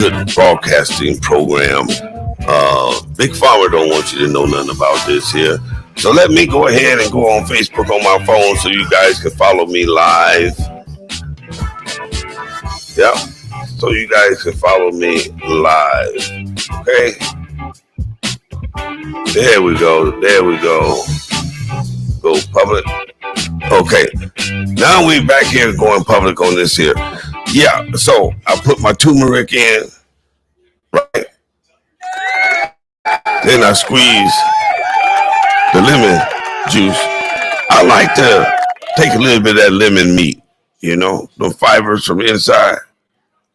good broadcasting program. Big Pharma don't want you to know nothing about this here. So let me go ahead and go on Facebook on my phone so you guys can follow me live. Yeah. So you guys can follow me live. Okay. There we go. There we go. Go public. Okay. Now we back here going public on this here. Yeah. So I put my turmeric in. Right. Then I squeeze the lemon juice. I like to take a little bit of that lemon meat, you know, the fibers from the inside.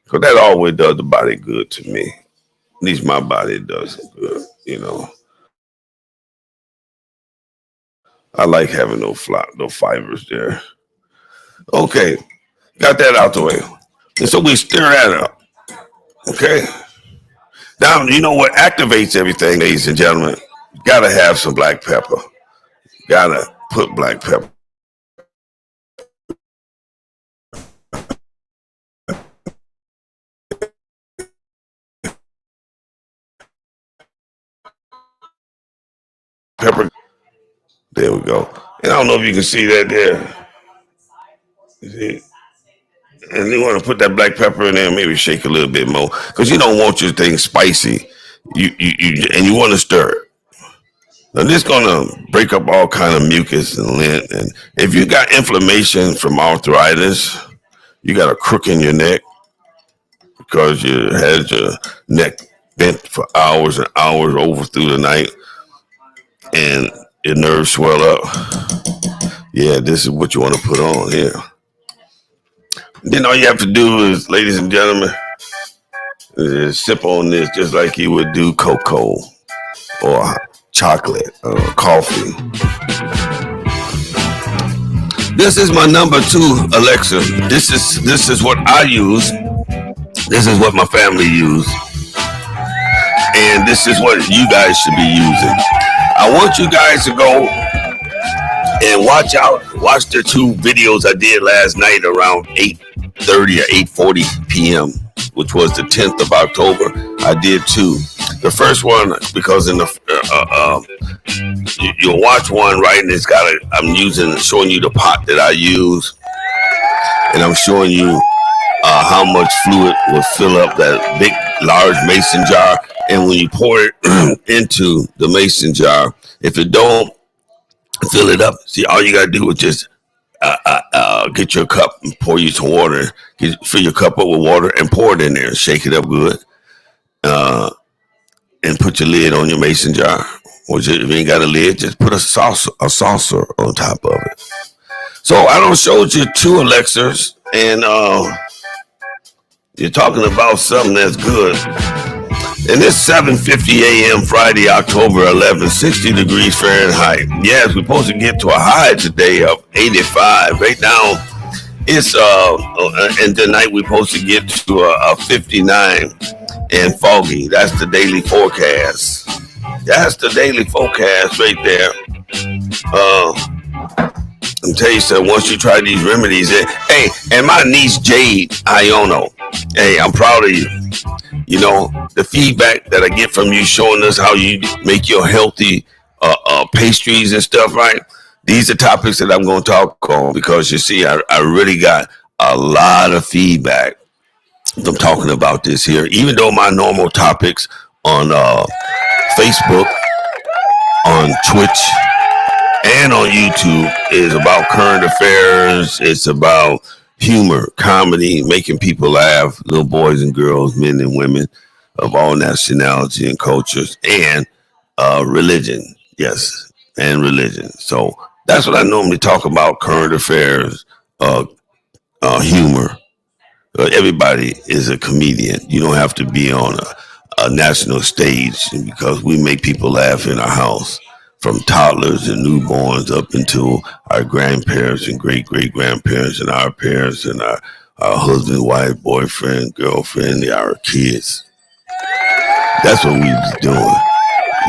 Because that always does the body good to me. At least my body does it good, you know. I like having those fibers there. Okay, got that out the way. And so we stir that up. Okay. Now, you know what activates everything, ladies and gentlemen? You gotta have some black pepper. You gotta put black pepper. Pepper. There we go. And I don't know if you can see that there. You see? And you want to put that black pepper in there, maybe shake a little bit more, because you don't want your thing spicy. And you want to stir it. Now this gonna break up all kind of mucus and lint. And if you got inflammation from arthritis, you got a crook in your neck because you had your neck bent for hours and hours over through the night, and your nerves swell up. Yeah, this is what you want to put on here. Then all you have to do is, ladies and gentlemen, is sip on this just like you would do cocoa or chocolate or coffee. This is my number 2 Alexa. This is what I use. This is what my family use. And this is what you guys should be using. I want you guys to go and watch the 2 videos I did last night around 8:30 or 8:40 p.m., which was the 10th of October. I did 2. The first one, because in the you'll watch one, right, and it's got I'm showing you the pot that I use, and I'm showing you how much fluid will fill up that big, large mason jar. And when you pour it into the mason jar, if it don't fill it up, see, all you gotta do is just get your cup and pour you some water. Fill your cup up with water and pour it in there. Shake it up good, and put your lid on your mason jar. Or if you ain't got a lid, just put a saucer on top of it. So I don't showed you 2 Alexas, and you're talking about something that's good. And it's 7:50 a.m. Friday, October 11th, 60 degrees Fahrenheit. Yes, we're supposed to get to a high today of 85. Right now, it's and tonight we're supposed to get to a 59 and foggy. That's the daily forecast. That's the daily forecast right there. I'm tell you something, once you try these remedies, hey, and my niece Jade Iono, hey, I'm proud of you. You know, the feedback that I get from you showing us how you make your healthy pastries and stuff, right? These are topics that I'm going to talk on because, you see, I really got a lot of feedback from talking about this here, even though my normal topics on Facebook, on Twitch, and on YouTube is about current affairs. It's about humor, comedy, making people laugh, little boys and girls, men and women of all nationality and cultures, and religion. Yes, and religion. So that's what I normally talk about, current affairs, humor. Everybody is a comedian. You don't have to be on a national stage because we make people laugh in our house. From toddlers and newborns up until our grandparents and great-great-grandparents and our parents and our husband, wife, boyfriend, girlfriend, our kids. That's what we was doing.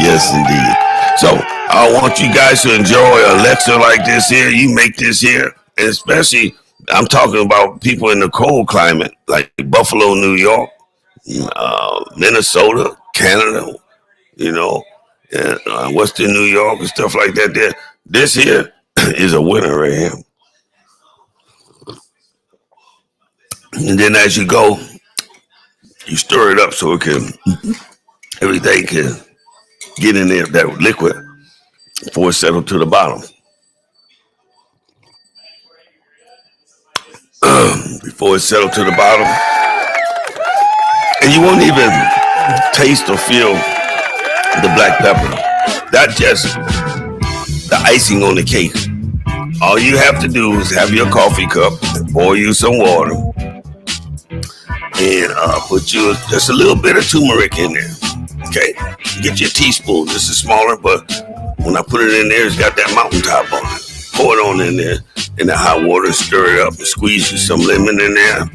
Yes, indeed. So I want you guys to enjoy Alexa like this here. You make this here, and especially I'm talking about people in the cold climate like Buffalo, New York, Minnesota, Canada, you know, and Western New York and stuff like that. There, this here is a winner right here. And then as you go, you stir it up so it can everything can get in there that liquid before it settles to the bottom. Before it settles to the bottom, and you won't even taste or feel the black pepper. That's just the icing on the cake. All you have to do is have your coffee cup, pour you some water, and put you just a little bit of turmeric in there. Okay, get your teaspoon. This is smaller, but when I put it in there, it's got that mountaintop on it. Pour it on in there in the hot water, stir it up, and squeeze you some lemon in there,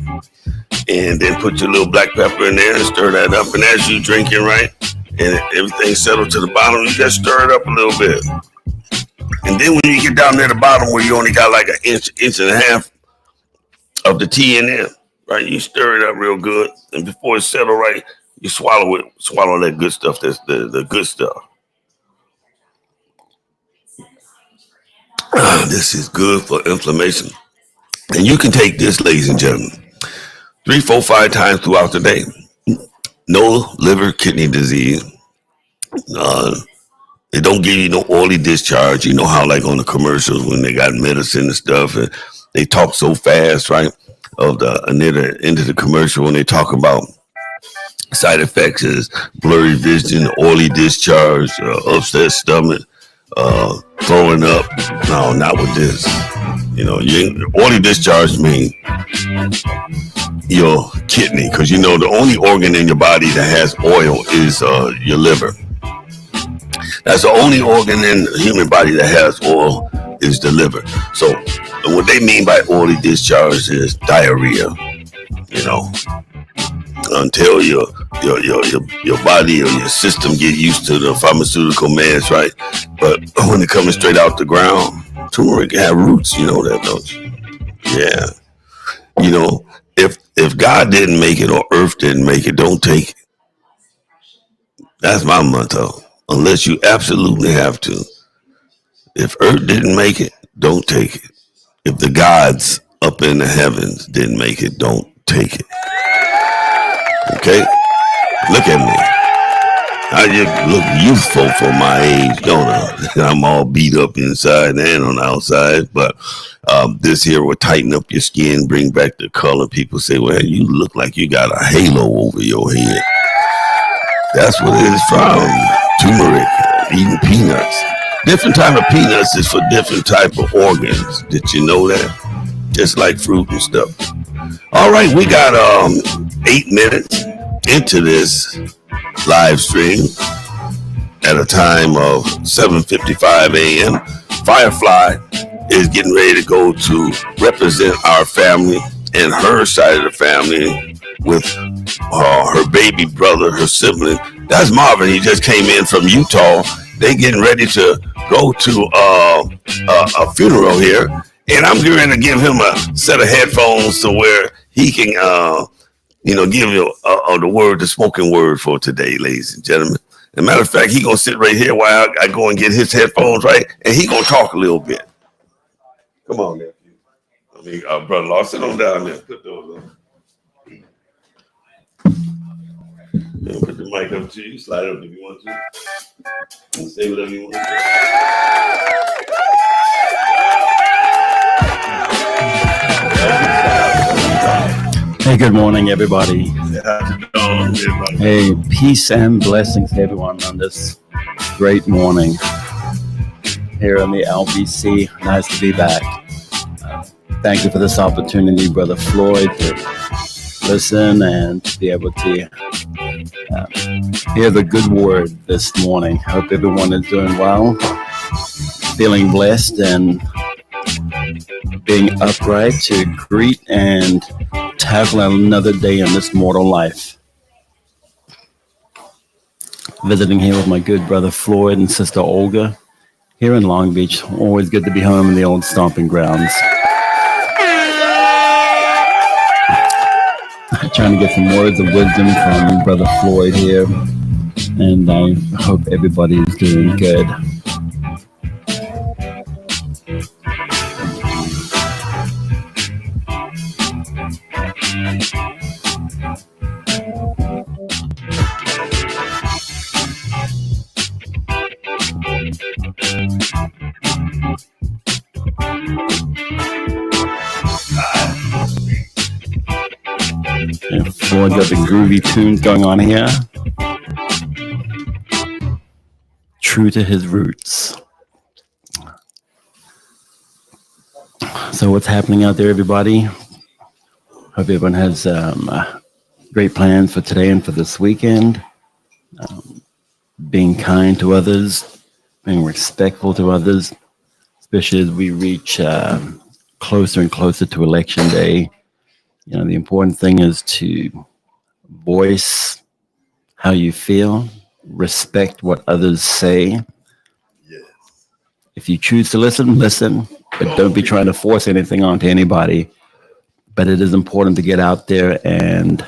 and then put your little black pepper in there and stir that up. And as you drink it, right, and everything settled to the bottom, you just stir it up a little bit. And then when you get down near the bottom where you only got like an inch and a half of the tea in there, right, you stir it up real good, and before it settles right, you swallow that good stuff. That's the good stuff. This is good for inflammation. And you can take this, ladies and gentlemen, 3, 4, 5 times throughout the day. No liver, kidney disease. They don't give you no oily discharge. You know how like on the commercials when they got medicine and stuff, and they talk so fast, right? Of the end of the commercial when they talk about side effects is blurry vision, oily discharge, upset stomach, throwing up. No, not with this. You know, oily discharge means your kidney, because you know the only organ in your body that has oil is your liver. That's the only organ in the human body that has oil is the liver. So what they mean by oily discharge is diarrhea. You know, until your body or your system get used to the pharmaceutical meds, right? But when it comes straight out the ground, turmeric have roots. You know that, don't you? Yeah. You know, if God didn't make it or Earth didn't make it, don't take it. That's my motto. Unless you absolutely have to. If Earth didn't make it, don't take it. If the gods up in the heavens didn't make it, don't take it. Okay? Look at me. I just look youthful for my age, don't I? I'm all beat up inside and on the outside, but this here will tighten up your skin, bring back the color. People say, well, you look like you got a halo over your head. That's what it is from. Turmeric, eating peanuts. Different type of peanuts is for different type of organs. Did you know that? Just like fruit and stuff. All right, we got 8 minutes into this live stream at a time of 7:55 a.m. Firefly is getting ready to go to represent our family and her side of the family with her baby brother, her sibling. That's Marvin. He just came in from Utah. They getting ready to go to a funeral here, and I'm going to give him a set of headphones to where he can, give you the spoken word for today, ladies and gentlemen. As a matter of fact, he gonna sit right here while I go and get his headphones right, and he gonna talk a little bit. Come on, nephew. Brother Law, sit on down there. Put those on. Put the mic up to you. Slide up if you want to. And say whatever you want to say. Hey, good morning, everybody. Hey, peace and blessings to everyone on this great morning here on the LBC. Nice to be back. Thank you for this opportunity, Brother Floyd, to listen and to be able to hear the good word this morning. Hope everyone is doing well, feeling blessed, and being upright to greet and tackle another day in this mortal life. Visiting here with my good brother Floyd and sister Olga here in Long Beach. Always good to be home in the old stomping grounds. trying to get some words of wisdom from Brother Floyd here, and I hope everybody is doing good. And Floyd got the groovy tunes going on here. True to his roots. So what's happening out there, everybody? Hope everyone has great plans for today and for this weekend. Being kind to others, being respectful to others, especially as we reach closer and closer to Election Day. You know, the important thing is to voice how you feel, respect what others say. Yes. If you choose to listen, listen, but don't be trying to force anything onto anybody. But it is important to get out there and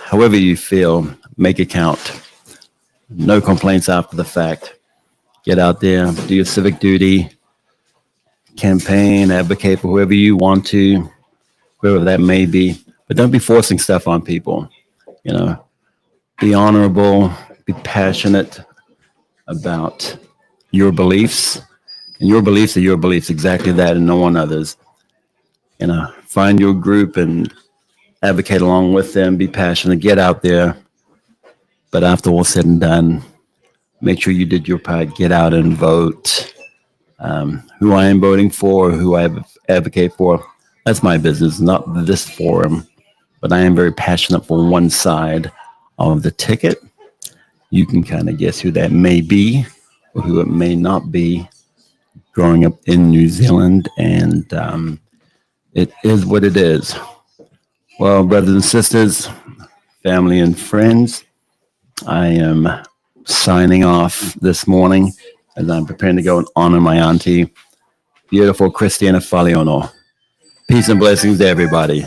however you feel, make it count. No complaints after the fact. Get out there, do your civic duty, campaign, advocate for whoever you want to, whoever that may be, but don't be forcing stuff on people. You know, be honorable, be passionate about your beliefs, and your beliefs are your beliefs, exactly that, and no one others. You know, find your group and advocate along with them, be passionate, get out there, but after all said and done, make sure you did your part, get out and vote. Who I am voting for, who I advocate for, that's my business, not this forum. But I am very passionate for one side of the ticket. You can kind of guess who that may be or who it may not be. Growing up in New Zealand, and it is what it is. Well, brothers and sisters, family and friends, I am signing off this morning as I'm preparing to go and honor my auntie, beautiful Christina Faliono. Peace and blessings to everybody.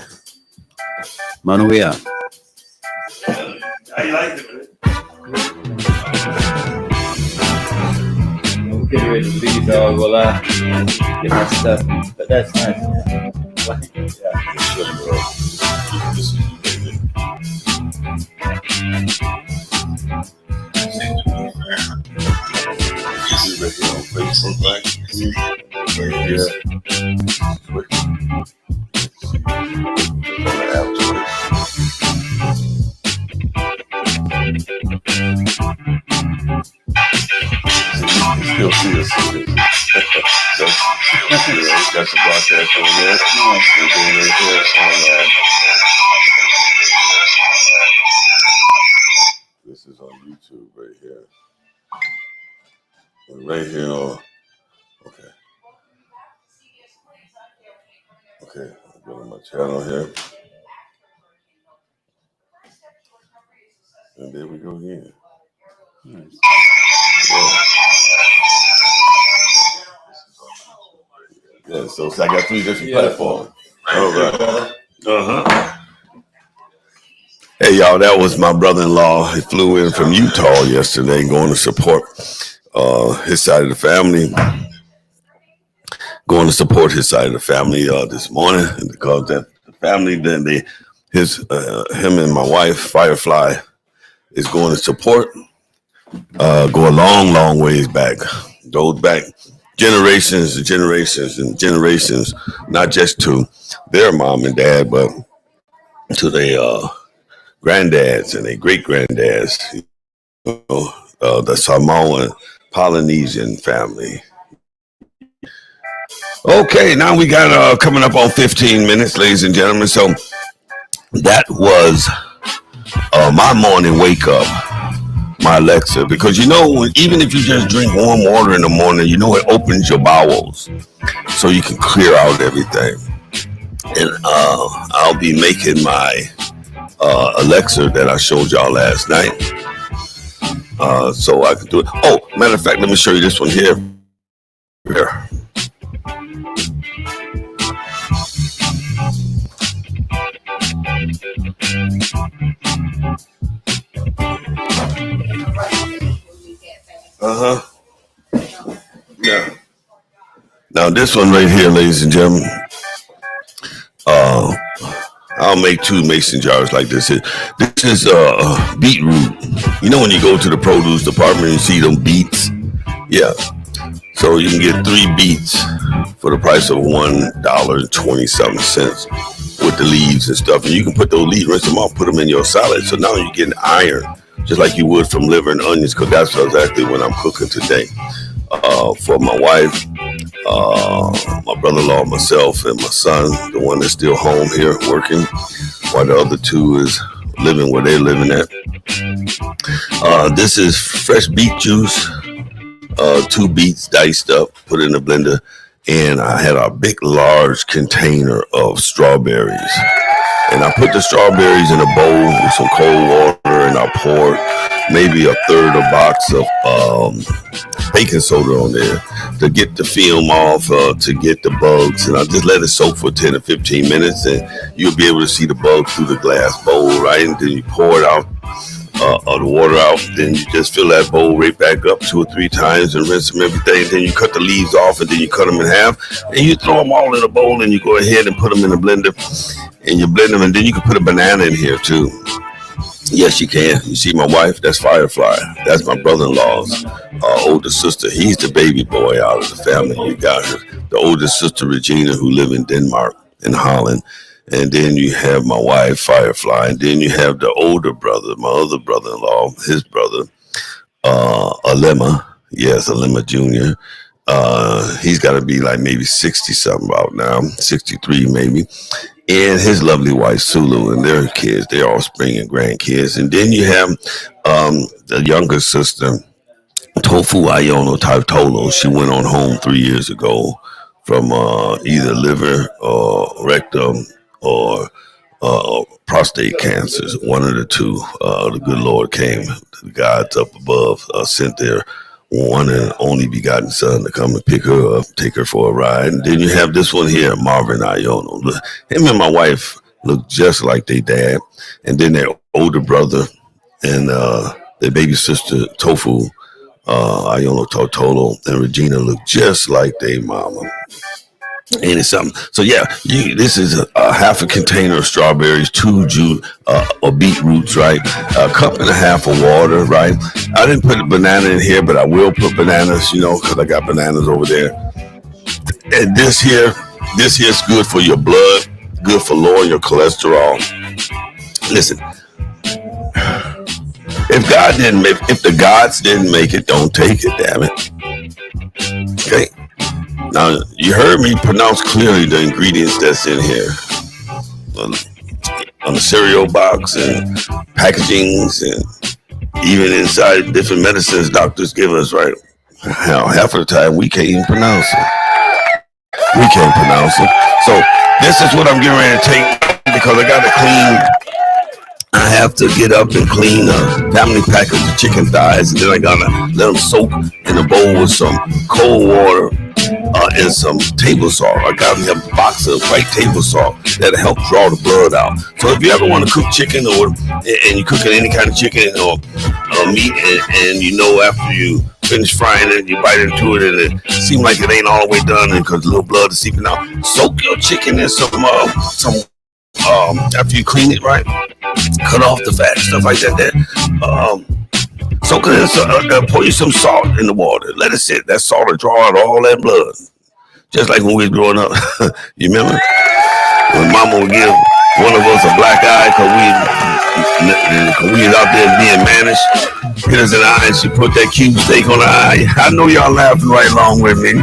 Manuia. How you like it, We'll get ready to leave, so we'll get my stuff. But that's nice. Is it on Facebook, right? Still see us. That's the broadcast on there. We're doing it here on. This is on YouTube right here. Right here on. Okay. Okay. I'll go to my channel here. And there we go again. Nice. Yeah, so I got 3 different platforms. All right. Hey, y'all, that was my brother-in-law. He flew in from Utah yesterday going to support his side of the family. Going to support his side of the family this morning because that the family, then him and my wife, Firefly, is going to support. Go a long, long ways back. Goes back generations and generations and generations, not just to their mom and dad, but to their granddads and their great-granddads, the Samoan Polynesian family. Okay, now we got coming up on 15 minutes, ladies and gentlemen. So that was my morning wake up. My Alexa, because you know, even if you just drink warm water in the morning, you know it opens your bowels, so you can clear out everything. And I'll be making my Alexa that I showed y'all last night, so I can do it. Oh, matter of fact, let me show you this one here. Here. Uh huh. Yeah. Now this one right here, ladies and gentlemen. Uh, I'll make 2 mason jars like this. This is beetroot. You know when you go to the produce department and you see them beets? Yeah. So you can get 3 beets for the price of $1.27 with the leaves and stuff. And you can put those leaves, rinse them off, put them in your salad. So now you're getting iron, just like you would from liver and onions, because that's exactly what I'm cooking today. For my wife, my brother-in-law, myself, and my son, the one that's still home here working, while the other 2 is living where they're living at. This is fresh beet juice, 2 beets diced up, put in the blender, and I had a big, large container of strawberries. And I put the strawberries in a bowl with some cold water, and I poured maybe a third of a box of baking soda on there to get the film off, to get the bugs. And I just let it soak for 10 or 15 minutes, and you'll be able to see the bugs through the glass bowl, right? And then you pour it out, the water out. Then you just fill that bowl right back up 2 or 3 times and rinse them everything. Then you cut the leaves off, and then you cut them in half, and you throw them all in a bowl, and you go ahead and put them in the blender, and you blend them, and then you can put a banana in here too. Yes, you can. You see my wife? That's Firefly. That's my brother-in-law's older sister. He's the baby boy out of the family. You got the older sister, Regina, who live in Denmark, in Holland. And then you have my wife, Firefly. And then you have the older brother, my other brother-in-law, his brother, Alema. Yes, Alema Jr. He's got to be like maybe 60-something about now, 63 maybe. And his lovely wife, Sulu, and their kids, their offspring and grandkids. And then you have the younger sister, Tofu Iono Tautolo. She went on home 3 years ago from either liver or rectum or prostate cancers, one of the 2. The good Lord came, the gods up above, sent their one and only begotten son to come and pick her up, take her for a ride. And then you have this one here, Marvin Iono. Him and my wife look just like their dad. And then their older brother and their baby sister, Tofu, Iono Totolo, and Regina look just like their mama. Ain't it something? So yeah, this is a half a container of strawberries, 2 or beetroots, right? A cup and a half of water, right? I didn't put a banana in here, but I will put bananas, because I got bananas over there. And this here is good for your blood, good for lowering your cholesterol. Listen, if the gods didn't make it, don't take it, damn it. Okay. Now, you heard me pronounce clearly the ingredients that's in here on the cereal box and packagings, and even inside different medicines doctors give us, right? Hell, half of the time we can't even pronounce it. So this is what I'm getting ready to take, because I got to clean. I have to get up and clean a family package of chicken thighs, and then I gotta let them soak in a bowl with some cold water and some table salt. I got me a box of white table salt that'll help draw the blood out. So if you ever want to cook chicken, and you're cooking any kind of chicken or meat, and after you finish frying it, you bite into it, and it seems like it ain't all the way done because a little blood is seeping out, soak your chicken in some after you clean it, right? Cut off the fat, stuff like that. Soak it in, pour you some salt in the water. Let it sit. That salt will draw out all that blood. Just like when we was growing up. You remember? When Mama would give one of us a black eye because we was out there being managed. Hit us in the eye, and she put that cube steak on the eye. I know y'all laughing right along with me.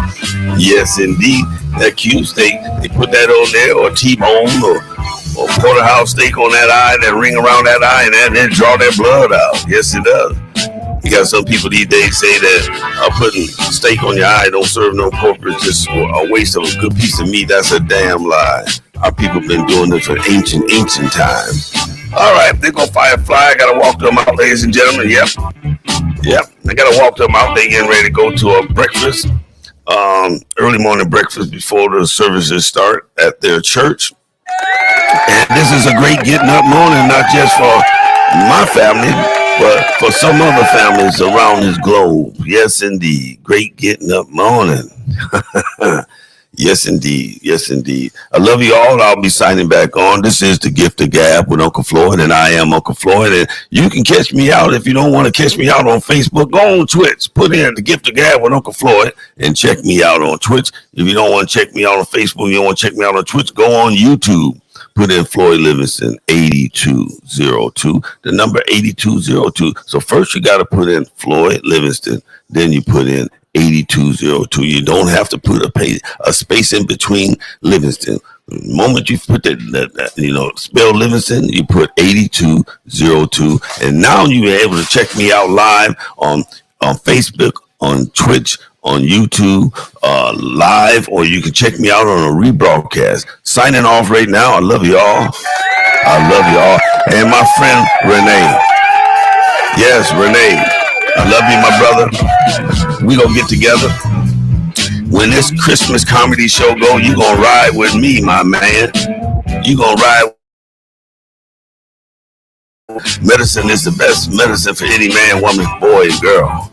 Yes, indeed. That cube steak, they put that on there, or T-bone, or porterhouse steak on that eye, that ring around that eye, and then draw that blood out. Yes, it does. You got some people these days say that putting steak on your eye don't serve no purpose, just a waste of a good piece of meat. That's a damn lie. Our people been doing this for ancient times. All right, there go Firefly. I gotta walk them out, ladies and gentlemen. Yep. I gotta walk them out. They getting ready to go to a breakfast, early morning breakfast before the services start at their church. And this is a great getting up morning, not just for my family, But for some other families around this globe, yes, indeed, great getting up morning. Yes, indeed. Yes, indeed. I love you all. I'll be signing back on. This is the Gift of Gab with Uncle Floyd, and I am Uncle Floyd. And you can catch me out if you don't want to catch me out on Facebook. Go on Twitch. Put in the Gift of Gab with Uncle Floyd and check me out on Twitch. If you don't want to check me out on Facebook, you don't want to check me out on Twitch, go on YouTube. Put in Floyd Livingston 8202, the number 8202. So first you got to put in Floyd Livingston, then you put in 8202. You don't have to put a space in between Livingston. The moment you put that spell Livingston, you put 8202, and now you're able to check me out live on Facebook, on Twitch, on YouTube, live, or you can check me out on a rebroadcast. Signing off right now. I love you all. I love you all. And my friend Renee. Yes, Renee. I love you, my brother. We gonna get together. When this Christmas comedy show go, you gonna ride with me, my man. You gonna ride. Medicine is the best medicine for any man, woman, boy, and girl.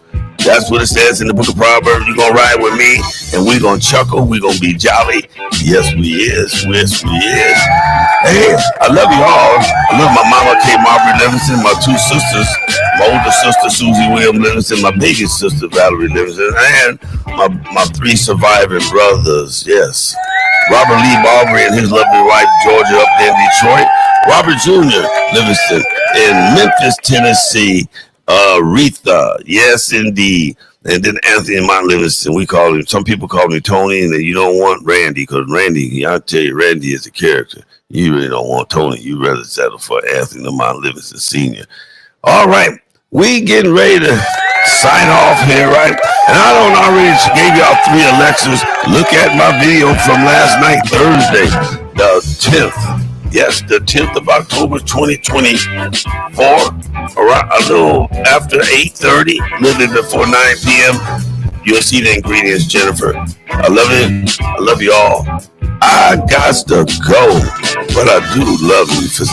That's what it says in the book of Proverbs. You're going to ride with me, and we're going to chuckle. We're going to be jolly. Yes, we is. Yes, we is. Hey, I love you all. I love my mama, Kay Marbury Livingston, my two sisters, my older sister, Susie William Livingston, my biggest sister, Valerie Livingston, and my three surviving brothers. Yes. Robert Lee Marbury and his lovely wife, Georgia, up there in Detroit. Robert Jr. Livingston in Memphis, Tennessee. Retha, yes, indeed. And then Anthony Mount Livingston, we call him, some people call me Tony, and then you don't want Randy, because Randy, I'll tell you, Randy is a character. You really don't want Tony. You'd rather settle for Anthony Mount Livingston Sr. All right, we getting ready to sign off here, right? And I don't already gave y'all 3 Alexas. Look at my video from last night, Thursday, the 10th. Yes, the 10th of October, 2024, around a little after 8:30, a little bit before 9 p.m. You'll see the ingredients, Jennifer. I love it. I love you all. I got to go, but I do love you for